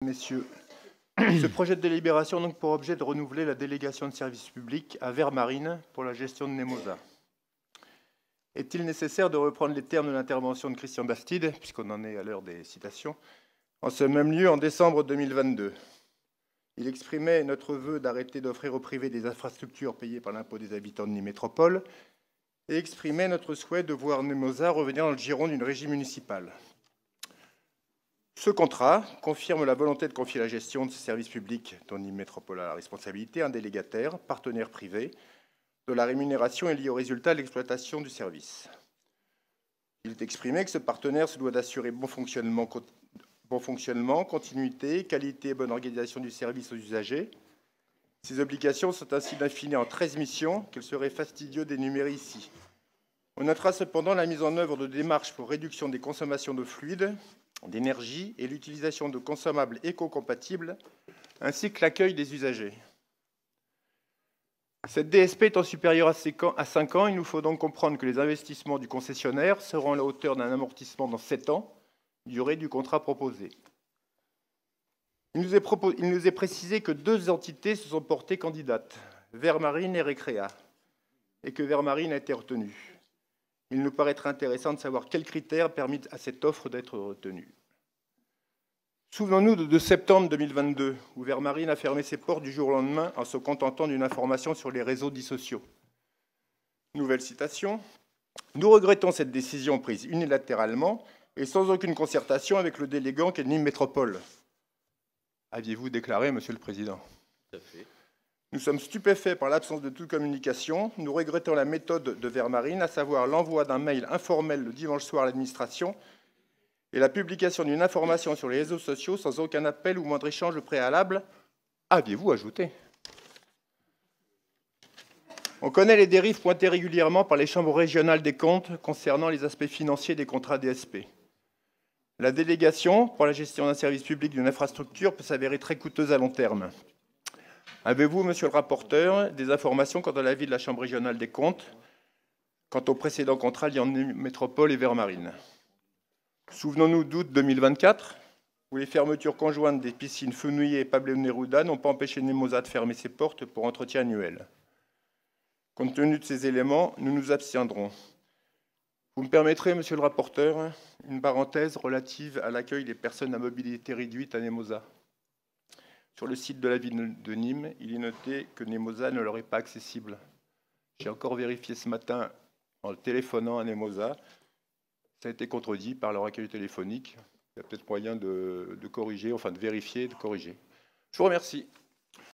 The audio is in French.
Messieurs, ce projet de délibération a donc pour objet de renouveler la délégation de service public à Vermarine pour la gestion de Nemosa. Est-il nécessaire de reprendre les termes de l'intervention de Christian Bastide, puisqu'on en est à l'heure des citations, en ce même lieu en décembre 2022? Il exprimait notre vœu d'arrêter d'offrir au privé des infrastructures payées par l'impôt des habitants de Nîmes Métropole et exprimait notre souhait de voir Nemosa revenir dans le giron d'une régie municipale. Ce contrat confirme la volonté de confier la gestion de ces services publics dont Nîmes Métropole a la responsabilité à un délégataire, partenaire privé, dont la rémunération est liée au résultat de l'exploitation du service. Il est exprimé que ce partenaire se doit d'assurer bon fonctionnement, continuité, qualité et bonne organisation du service aux usagers. Ces obligations sont ainsi définies en 13 missions qu'il serait fastidieux d'énumérer ici. On notera cependant la mise en œuvre de démarches pour réduction des consommations d'eau fluide, d'énergie et l'utilisation de consommables éco-compatibles, ainsi que l'accueil des usagers. Cette DSP étant supérieure à 5 ans, il nous faut donc comprendre que les investissements du concessionnaire seront à la hauteur d'un amortissement dans 7 ans, durée du contrat proposé. Il nous est précisé que 2 entités se sont portées candidates, Vermarine et Recrea, et que Vermarine a été retenue. Il nous paraîtrait intéressant de savoir quels critères permettent à cette offre d'être retenue. Souvenons-nous de septembre 2022, où Vermarine a fermé ses portes du jour au lendemain en se contentant d'une information sur les réseaux dits sociaux. Nouvelle citation. « Nous regrettons cette décision prise unilatéralement et sans aucune concertation avec le délégant qu'est Nîmes Métropole. » Aviez-vous déclaré, Monsieur le Président? Tout à fait. Nous sommes stupéfaits par l'absence de toute communication. Nous regrettons la méthode de Vermarine, à savoir l'envoi d'un mail informel le dimanche soir à l'administration et la publication d'une information sur les réseaux sociaux sans aucun appel ou moindre échange préalable. Aviez-vous ajouté? On connaît les dérives pointées régulièrement par les chambres régionales des comptes concernant les aspects financiers des contrats DSP. La délégation pour la gestion d'un service public d'une infrastructure peut s'avérer très coûteuse à long terme. Avez-vous, monsieur le rapporteur, des informations quant à l'avis de la Chambre régionale des comptes quant au précédent contrat liant Métropole et Vermarine? Souvenons-nous d'août 2024, où les fermetures conjointes des piscines Fenouillet et Pablo Neruda n'ont pas empêché Nemosa de fermer ses portes pour entretien annuel. Compte tenu de ces éléments, nous nous abstiendrons. Vous me permettrez, monsieur le rapporteur, une parenthèse relative à l'accueil des personnes à mobilité réduite à Nemosa. Sur le site de la ville de Nîmes, il est noté que Nemosa ne leur est pas accessible. J'ai encore vérifié ce matin en téléphonant à Nemosa. Ça a été contredit par leur accueil téléphonique. Il y a peut-être moyen de corriger, enfin de vérifier et de corriger. Je vous remercie.